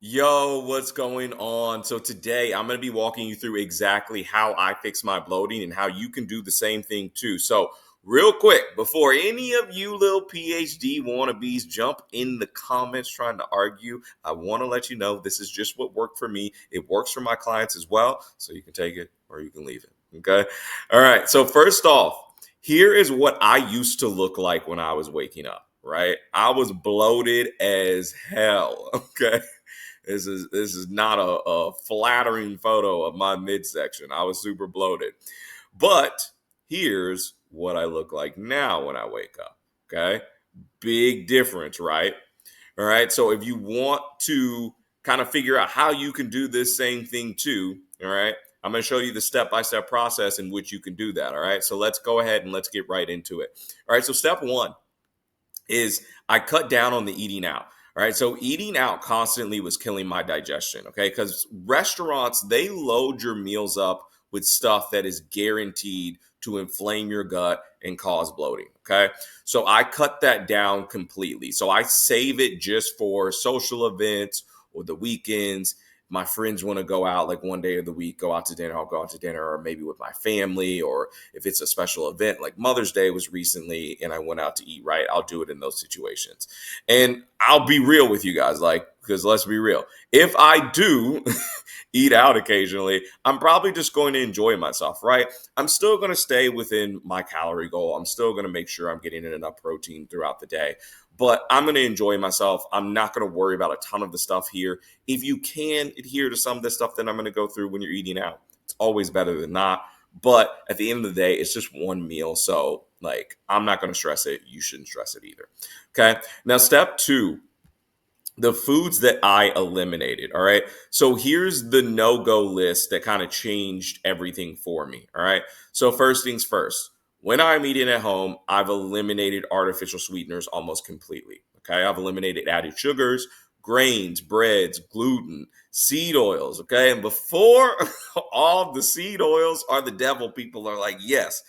Yo, what's going on? So today I'm going to be walking you through exactly how I fix my bloating and how you can do the same thing too. So, real quick, before any of you little PhD wannabes jump in the comments trying to argue, I want to let you know this is just what worked for me. It works for my clients as well, so you can take it or you can leave it. Okay? All right. So first off, here is what I used to look like when I was waking up, right? I was bloated as hell, okay? This is not a flattering photo of my midsection. I was super bloated. But here's what I look like now when I wake up. Okay. Big difference, right? All right. So if you want to kind of figure out how you can do this same thing too, all right, I'm going to show you the step by step process in which you can do that. All right. So let's go ahead and let's get right into it. All right. So step one is I cut down on the eating out. All right. So eating out constantly was killing my digestion. Okay. Because restaurants, they load your meals up with stuff that is guaranteed to inflame your gut and cause bloating. Okay. So I cut that down completely. So I save it just for social events or the weekends. My friends want to go out like one day of the week, go out to dinner, I'll go out to dinner, or maybe with my family, or if it's a special event like Mother's Day was recently and I went out to eat right, I'll do it in those situations. And I'll be real with you guys, like, because let's be real. If I do eat out occasionally, I'm probably just going to enjoy myself, right? I'm still going to stay within my calorie goal. I'm still going to make sure I'm getting in enough protein throughout the day, but I'm going to enjoy myself. I'm not going to worry about a ton of the stuff here. If you can adhere to some of the stuff that I'm going to go through when you're eating out, it's always better than not. But at the end of the day, it's just one meal. So, like, I'm not going to stress it. You shouldn't stress it either. Okay. Now, step two, the foods that I eliminated. All right. So here's the no go list that kind of changed everything for me. All right. So, first things first, when I'm eating at home, I've eliminated artificial sweeteners almost completely. Okay. I've eliminated added sugars, grains, breads, gluten, seed oils. Okay. And before all the seed oils are the devil, people are like, yes,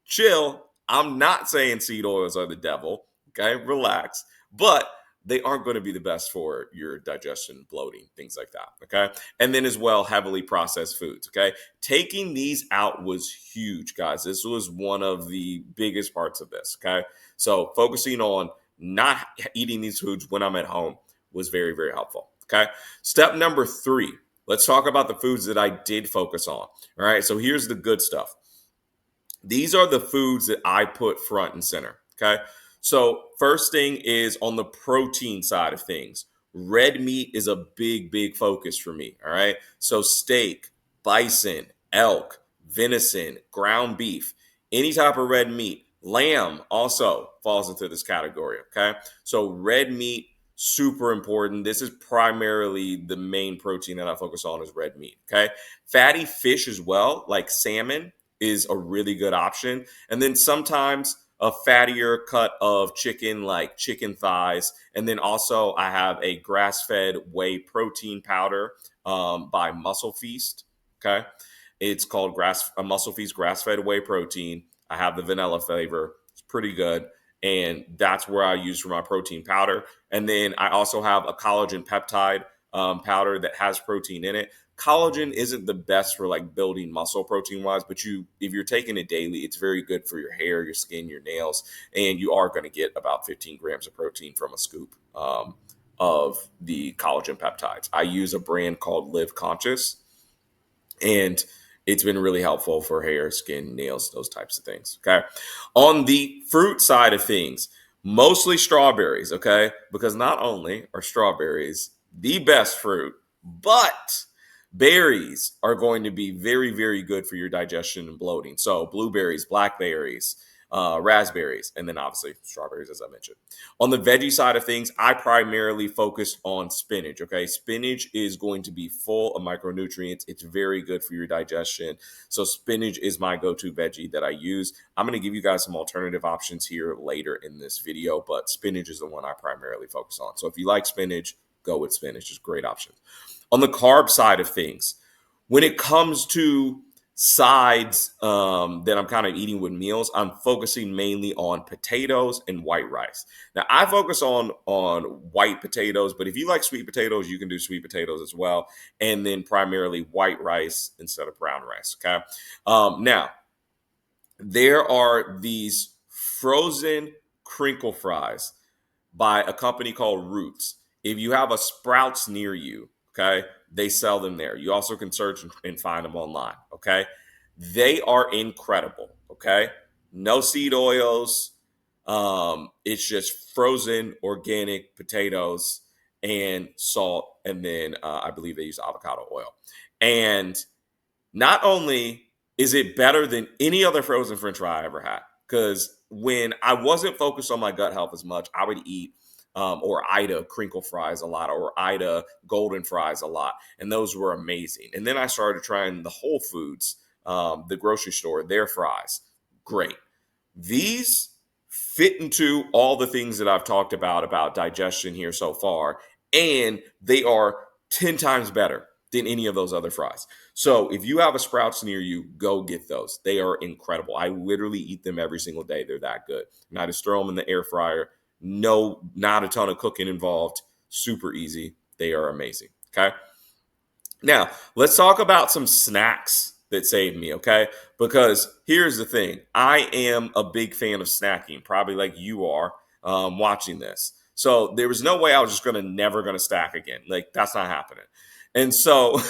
chill. I'm not saying seed oils are the devil. Okay. Relax. But they aren't going to be the best for your digestion, bloating, things like that. Okay. And then as well, heavily processed foods. Okay. Taking these out was huge, guys. This was one of the biggest parts of this. Okay. So focusing on not eating these foods when I'm at home was very, very helpful. Okay. Step number three. Let's talk about the foods that I did focus on. All right. So here's the good stuff. These are the foods that I put front and center. Okay. So, first thing is on the protein side of things. Red meat is a big, big focus for me. All right. So, steak, bison, elk, venison, ground beef, any type of red meat. Lamb also falls into this category. Okay. So, red meat, super important. This is primarily the main protein that I focus on is red meat. Okay. Fatty fish as well, like salmon is a really good option. And then sometimes a fattier cut of chicken, like chicken thighs. And then also I have a grass-fed whey protein powder by Muscle Feast. Okay. It's called a Muscle Feast grass-fed whey protein. I have the vanilla flavor. It's pretty good. And that's where I use for my protein powder. And then I also have a collagen peptide powder that has protein in it. Collagen isn't the best for like building muscle protein wise, but if you're taking it daily, it's very good for your hair, your skin, your nails, and you are going to get about 15 grams of protein from a scoop of the collagen peptides. I use a brand called Live Conscious, and it's been really helpful for hair, skin, nails, those types of things. Okay. On the fruit side of things, mostly strawberries. Okay. Because not only are strawberries the best fruit, but berries are going to be very, very good for your digestion and bloating. So, blueberries, blackberries, raspberries, and then obviously strawberries, as I mentioned. On the veggie side of things, I primarily focused on spinach. Okay. Spinach is going to be full of micronutrients. It's very good for your digestion. So, spinach is my go to veggie that I use. I'm going to give you guys some alternative options here later in this video, but spinach is the one I primarily focus on. So, if you like spinach, go with spinach. It's a great option. On the carb side of things, when it comes to sides that I'm kind of eating with meals, I'm focusing mainly on potatoes and white rice. Now I focus on white potatoes, but if you like sweet potatoes, you can do sweet potatoes as well, and then primarily white rice instead of brown rice. Okay. Now there are these frozen crinkle fries by a company called Roots. If you have a Sprouts near you, okay, they sell them there. You also can search and find them online, okay? They are incredible, okay? No seed oils. It's just frozen organic potatoes and salt, and then I believe they use avocado oil. And not only is it better than any other frozen french fry I ever had, because when I wasn't focused on my gut health as much, I would eat or Ida crinkle fries a lot, or Ida golden fries a lot, and those were amazing. And then I started trying the Whole Foods, the grocery store, their fries. Great. These fit into all the things that I've talked about digestion here so far, and they are 10 times better than any of those other fries. So if you have a Sprouts near you, go get those. They are incredible. I literally eat them every single day. They're that good. And I just throw them in the air fryer. No, not a ton of cooking involved. Super easy. They are amazing. Okay. Now, let's talk about some snacks that saved me, okay? Because here's the thing, I am a big fan of snacking, probably like you are watching this. So there was no way I was just never gonna stack again. Like that's not happening. And so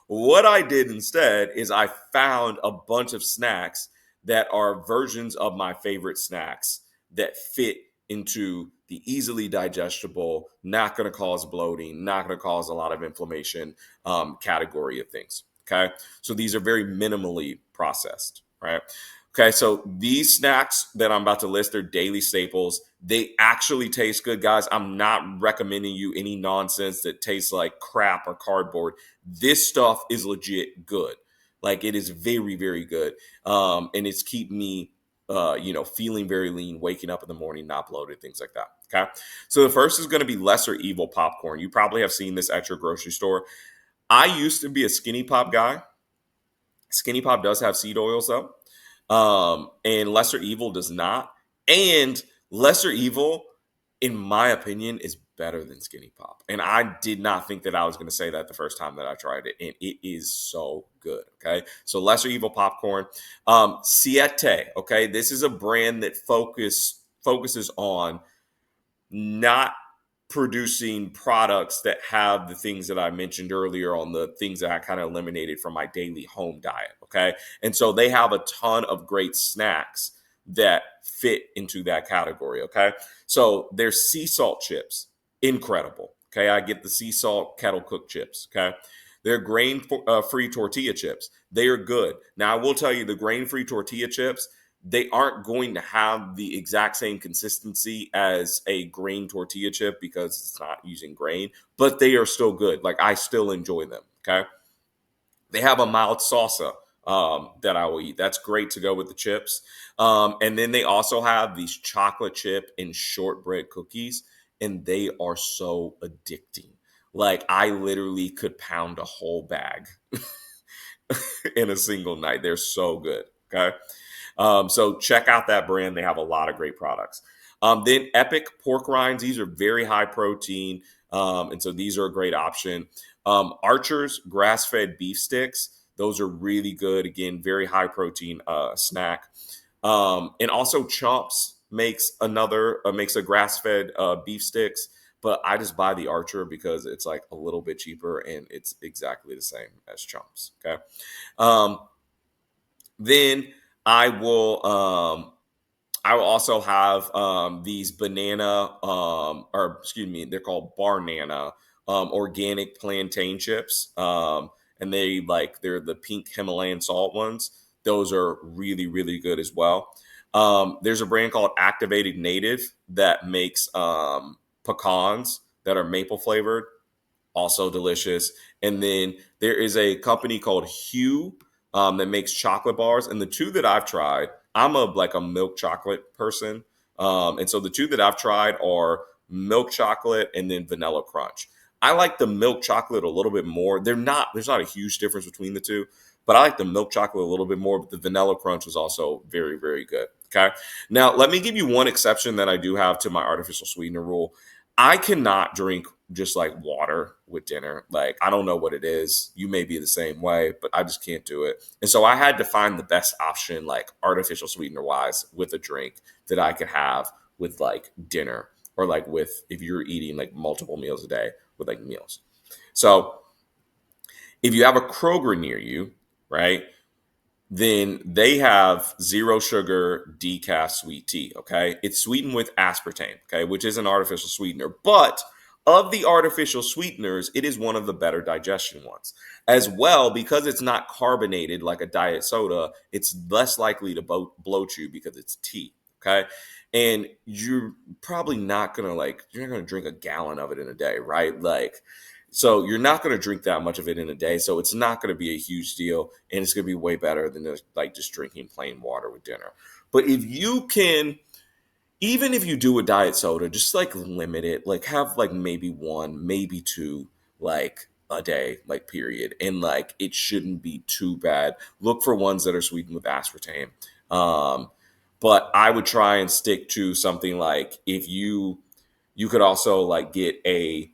what I did instead is I found a bunch of snacks that are versions of my favorite snacks that fit into the easily digestible, not going to cause bloating, not going to cause a lot of inflammation category of things. Okay. So these are very minimally processed, right? Okay. So these snacks that I'm about to list are daily staples. They actually taste good, guys. I'm not recommending you any nonsense that tastes like crap or cardboard. This stuff is legit good. Like it is very, very good. And it's keep me feeling very lean, waking up in the morning, not bloated, things like that. Okay. So the first is going to be lesser evil popcorn. You probably have seen this at your grocery store. I used to be a Skinny Pop guy. Skinny Pop does have seed oils though. And lesser evil does not. And lesser evil, in my opinion, is better than Skinny Pop. And I did not think that I was going to say that the first time that I tried it. And it is so good. Okay. So lesser evil popcorn. Siete. Okay. This is a brand that focuses on not producing products that have the things that I mentioned earlier on the things that I kind of eliminated from my daily home diet. Okay. And so they have a ton of great snacks that fit into that category. Okay. So there's sea salt chips, incredible. Okay. I get the sea salt kettle cooked chips. Okay. They're grain free tortilla chips. They are good. Now, I will tell you the grain free tortilla chips, they aren't going to have the exact same consistency as a grain tortilla chip because it's not using grain, but they are still good. Like I still enjoy them. Okay. They have a mild salsa that I will eat. That's great to go with the chips. And then they also have these chocolate chip and shortbread cookies, and they are so addicting. Like I literally could pound a whole bag in a single night. They're so good. Okay. So check out that brand. They have a lot of great products. Then Epic pork rinds. These are very high protein. And so these are a great option. Archer's grass-fed beef sticks. Those are really good. Again, very high protein snack. And also Chomps makes a grass-fed beef sticks. But I just buy the Archer because it's like a little bit cheaper and it's exactly the same as Chomps. Okay. Um, then I will also have these banana or excuse me, they're called Barnana organic plantain chips. And they're the pink Himalayan salt ones. Those are really, really good as well. There's a brand called Activated Native that makes pecans that are maple flavored, also delicious. And then there is a company called Hue that makes chocolate bars. And the two that I've tried, I'm a milk chocolate person. And so the two that I've tried are milk chocolate and then vanilla crunch. I like the milk chocolate a little bit more. There's not a huge difference between the two, but I like the milk chocolate a little bit more. But the vanilla crunch was also very, very good. Okay. Now, let me give you one exception that I do have to my artificial sweetener rule. I cannot drink just like water with dinner. Like, I don't know what it is. You may be the same way, but I just can't do it. And so I had to find the best option, like artificial sweetener wise, with a drink that I could have with like dinner or like with if you're eating like multiple meals a day with like meals. So if you have a Kroger near you, right, then they have zero sugar decaf sweet tea. Okay. It's sweetened with aspartame, okay, which is an artificial sweetener. But of the artificial sweeteners, it is one of the better digestion ones. As well, because it's not carbonated like a diet soda, it's less likely to bloat you because it's tea. Okay. And you're probably not going to like, you're not going to drink a gallon of it in a day, right? Like, so you're not going to drink that much of it in a day. So it's not going to be a huge deal, and it's going to be way better than like just drinking plain water with dinner. But if you can, even if you do a diet soda, just like limit it, like have like maybe one, maybe two, like a day, like period, and like it shouldn't be too bad. Look for ones that are sweetened with aspartame. Um, but I would try and stick to something like if you could also like get a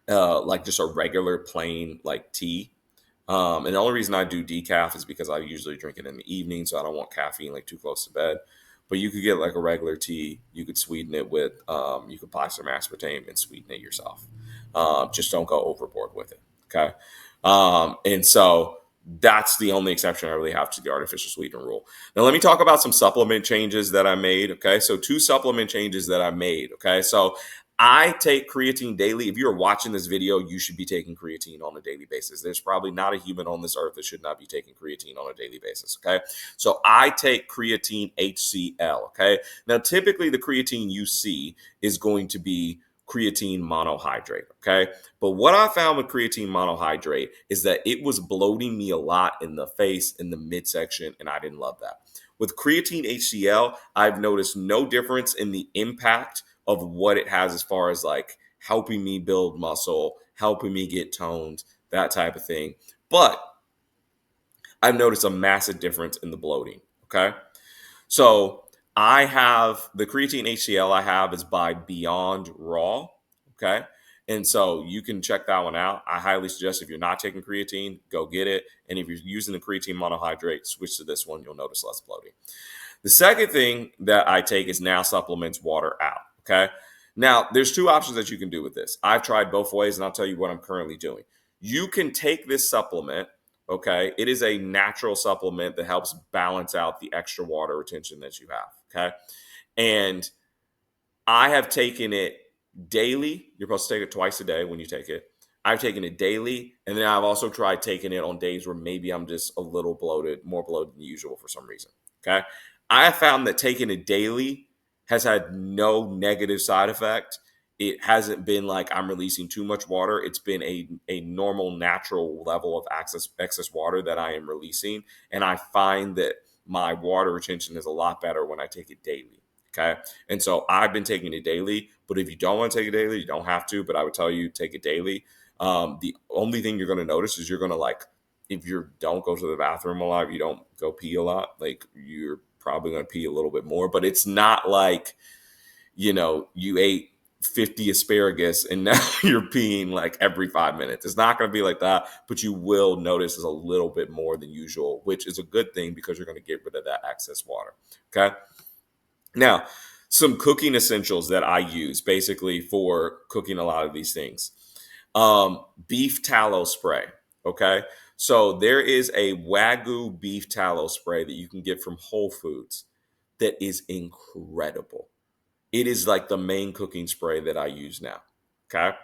like just a regular plain like tea. And the only reason I do decaf is because I usually drink it in the evening, so I don't want caffeine like too close to bed. But you could get like a regular tea. You could sweeten it with, you could buy some aspartame and sweeten it yourself. Just don't go overboard with it. Okay. And so that's the only exception I really have to the artificial sweetener rule. Now, let me talk about some supplement changes that I made. Okay. So, two supplement changes that I made. Okay. So, I take creatine daily. If you're watching this video, you should be taking creatine on a daily basis. There's probably not a human on this earth that should not be taking creatine on a daily basis. Okay. So I take creatine HCl. Okay. Now, typically the creatine you see is going to be creatine monohydrate. Okay. But what I found with creatine monohydrate is that it was bloating me a lot in the face, in the midsection, and I didn't love that. With creatine HCl, I've noticed no difference in the impact of what it has as far as like helping me build muscle, helping me get toned, that type of thing. But I've noticed a massive difference in the bloating. Okay. So I have the creatine HCl I have is by Beyond Raw. Okay. And so you can check that one out. I highly suggest if you're not taking creatine, go get it. And if you're using the creatine monohydrate, switch to this one. You'll notice less bloating. The second thing that I take is now supplements water out. Okay. Now, there's two options that you can do with this. I've tried both ways, and I'll tell you what I'm currently doing. You can take this supplement. Okay. It is a natural supplement that helps balance out the extra water retention that you have. Okay. And I have taken it daily. You're supposed to take it twice a day when you take it. I've taken it daily. And then I've also tried taking it on days where maybe I'm just a little bloated, more bloated than usual for some reason. Okay. I have found that taking it daily has had no negative side effect. It hasn't been like I'm releasing too much water. It's been a normal, natural level of excess water that I am releasing. And I find that my water retention is a lot better when I take it daily. Okay. And so I've been taking it daily. But if you don't want to take it daily, you don't have to. But I would tell you take it daily. The only thing you're going to notice is you're going to like, if you don't go to the bathroom a lot, if you don't go pee a lot, like you're probably going to pee a little bit more. But it's not like, you ate 50 asparagus and now you're peeing like every 5 minutes. It's not going to be like that, but you will notice it's a little bit more than usual, which is a good thing because you're going to get rid of that excess water. Okay. Now, some cooking essentials that I use basically for cooking a lot of these things. Beef tallow spray. Okay. So there is a Wagyu beef tallow spray that you can get from Whole Foods that is incredible. It is like the main cooking spray that I use now. Okay.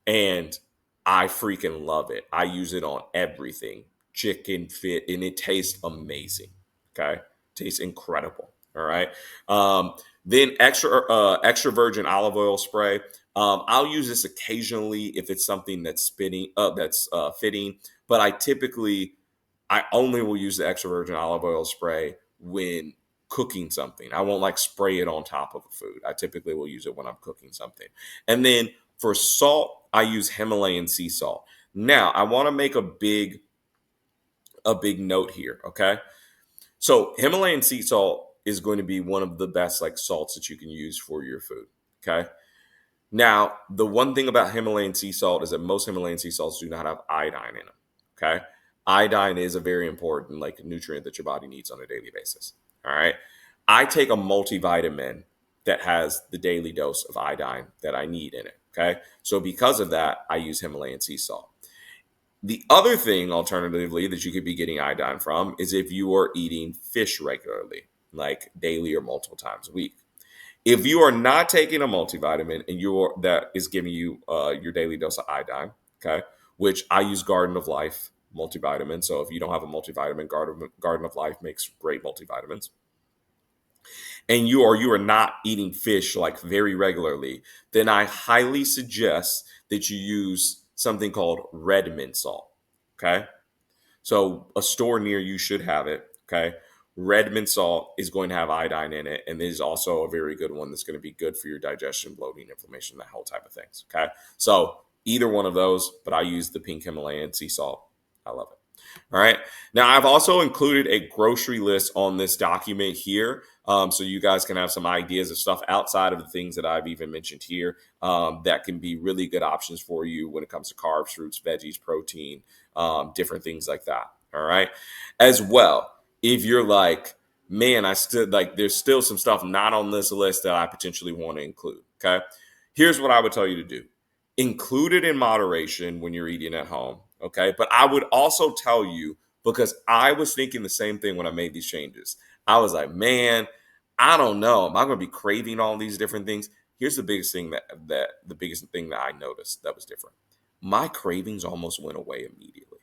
And I freaking love it. I use it on everything, chicken, fit, and it tastes amazing. Okay. Tastes incredible. All right. Then extra virgin olive oil spray. I'll use this occasionally if it's something that's fitting, but I only will use the extra virgin olive oil spray when cooking something. I won't like spray it on top of a food. I typically will use it when I'm cooking something. And then for salt, I use Himalayan sea salt. Now, I want to make a big a big note here. Okay. So Himalayan sea salt is going to be one of the best like salts that you can use for your food. Okay. Now, the one thing about Himalayan sea salt is that most Himalayan sea salts do not have iodine in them. Okay. Iodine is a very important like nutrient that your body needs on a daily basis. All right. I take a multivitamin that has the daily dose of iodine that I need in it. Okay. So because of that, I use Himalayan sea salt. The other thing, alternatively, that you could be getting iodine from is if you are eating fish regularly, like daily or multiple times a week. If you are not taking a multivitamin and you're that is giving you your daily dose of iodine, okay, which I use Garden of Life multivitamin. So if you don't have a multivitamin, Garden of Life makes great multivitamins. And you are not eating fish like very regularly, then I highly suggest that you use something called red mint salt. Okay. So a store near you should have it. Okay. Red mint salt is going to have iodine in it, and it is also a very good one that's going to be good for your digestion, bloating, inflammation, that whole type of things. Okay. So either one of those, but I use the pink Himalayan sea salt. I love it. All right. Now, I've also included a grocery list on this document here. So you guys can have some ideas of stuff outside of the things that I've even mentioned here that can be really good options for you when it comes to carbs, fruits, veggies, protein, different things like that. All right. As well, if you're like, man, I still like, there's still some stuff not on this list that I potentially want to include. Okay. Here's what I would tell you to do: include it in moderation when you're eating at home. Okay. But I would also tell you, because I was thinking the same thing when I made these changes. I was like, man, I don't know. Am I going to be craving all these different things? Here's the biggest thing that the biggest thing that I noticed that was different. My cravings almost went away immediately.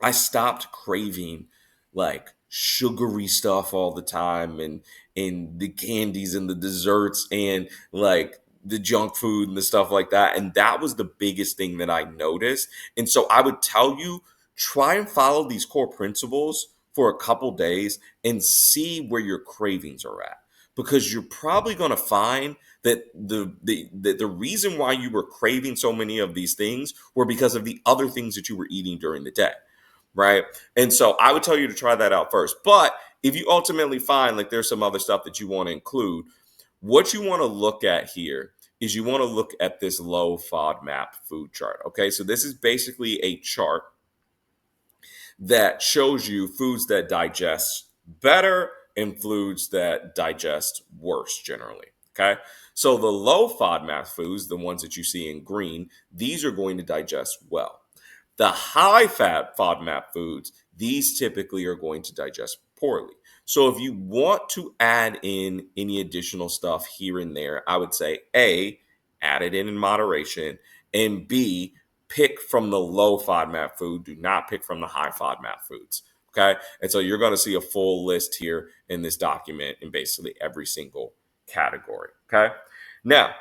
I stopped craving like sugary stuff all the time, and the candies and the desserts and like the junk food and the stuff like that. And that was the biggest thing that I noticed. And so I would tell you, try and follow these core principles for a couple days and see where your cravings are at. Because you're probably going to find that the reason why you were craving so many of these things were because of the other things that you were eating during the day, right? And so I would tell you to try that out first. But if you ultimately find like there's some other stuff that you want to include, what you want to look at here is you want to look at this low FODMAP food chart. Okay, so this is basically a chart that shows you foods that digest better and foods that digest worse generally. Okay. So the low FODMAP foods, the ones that you see in green, these are going to digest well. The high fat FODMAP foods, these typically are going to digest poorly. So if you want to add in any additional stuff here and there, I would say A, add it in moderation, and B, pick from the low FODMAP food. Do not pick from the high FODMAP foods. Okay. And so you're going to see a full list here in this document in basically every single category. Okay. Now,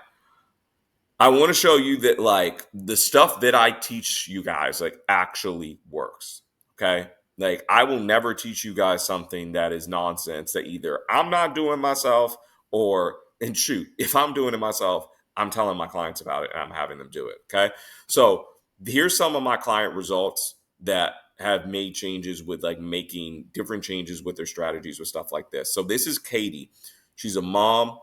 I want to show you that like the stuff that I teach you guys like actually works. Okay. Like I will never teach you guys something that is nonsense that either I'm not doing myself or, and shoot, if I'm doing it myself, I'm telling my clients about it and I'm having them do it. Okay. So here's some of my client results that have made changes with like making different changes with their strategies with stuff like this. So this is Katie. She's a mom,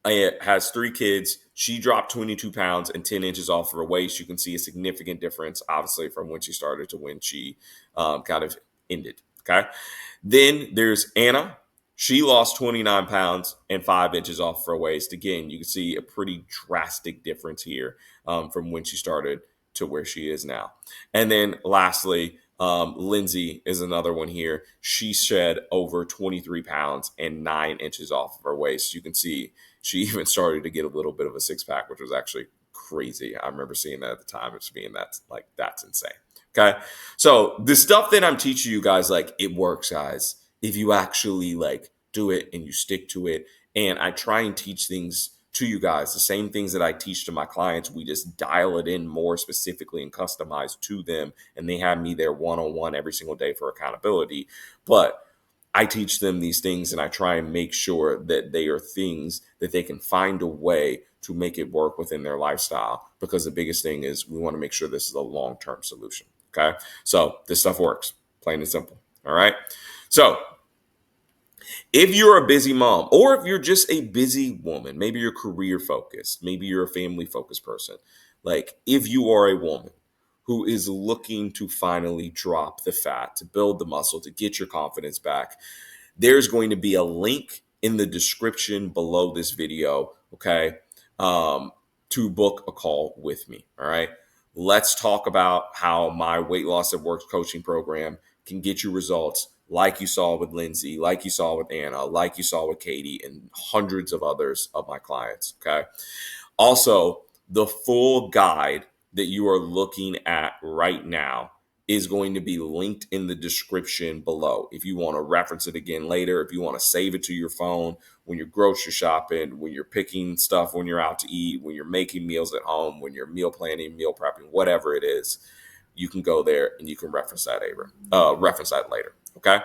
has 3 kids. She dropped 22 pounds and 10 inches off of her waist. You can see a significant difference, obviously, from when she started to when she kind of ended. Okay. Then there's Anna. She lost 29 pounds and 5 inches off her waist. Again, you can see a pretty drastic difference here from when she started to where she is now. And then lastly, Lindsay is another one here. She shed over 23 pounds and 9 inches off of her waist. You can see she even started to get a little bit of a six pack, which was actually crazy. I remember seeing that at the time. It's being that's insane. Okay. So the stuff that I'm teaching you guys, like it works, guys. If you actually like do it and you stick to it. And I try and teach things to you guys, the same things that I teach to my clients. We just dial it in more specifically and customize to them. And they have me there one-on-one every single day for accountability. But I teach them these things and I try and make sure that they are things that they can find a way to make it work within their lifestyle. Because the biggest thing is we want to make sure this is a long-term solution. Okay. So this stuff works, plain and simple. All right. So if you're a busy mom, or if you're just a busy woman, maybe you're career focused, maybe you're a family focused person, like if you are a woman who is looking to finally drop the fat, to build the muscle, to get your confidence back, there's going to be a link in the description below this video, okay, to book a call with me. All right. Let's talk about how my weight loss at work coaching program can get you results like you saw with Lindsay, like you saw with Anna, like you saw with Katie, and hundreds of others of my clients. Okay. Also, the full guide that you are looking at right now is going to be linked in the description below. If you want to reference it again later, if you want to save it to your phone when you're grocery shopping, when you're picking stuff, when you're out to eat, when you're making meals at home, when you're meal planning, meal prepping, whatever it is, you can go there and you can reference that later. Okay.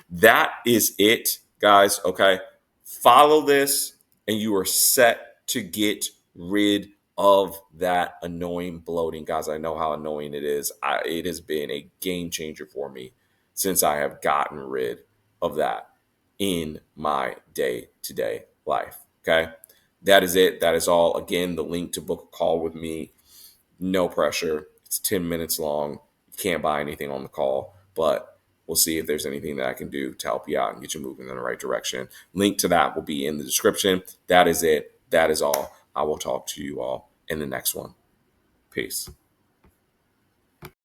That is it, guys. Okay. Follow this and you are set to get rid of that annoying bloating. Guys, I know how annoying it is. It has been a game changer for me since I have gotten rid of that in my day to day life. Okay. That is it. That is all. Again, the link to book a call with me, no pressure. It's 10 minutes long. You can't buy anything on the call, but we'll see if there's anything that I can do to help you out and get you moving in the right direction. Link to that will be in the description. That is it. That is all. I will talk to you all in the next one. Peace.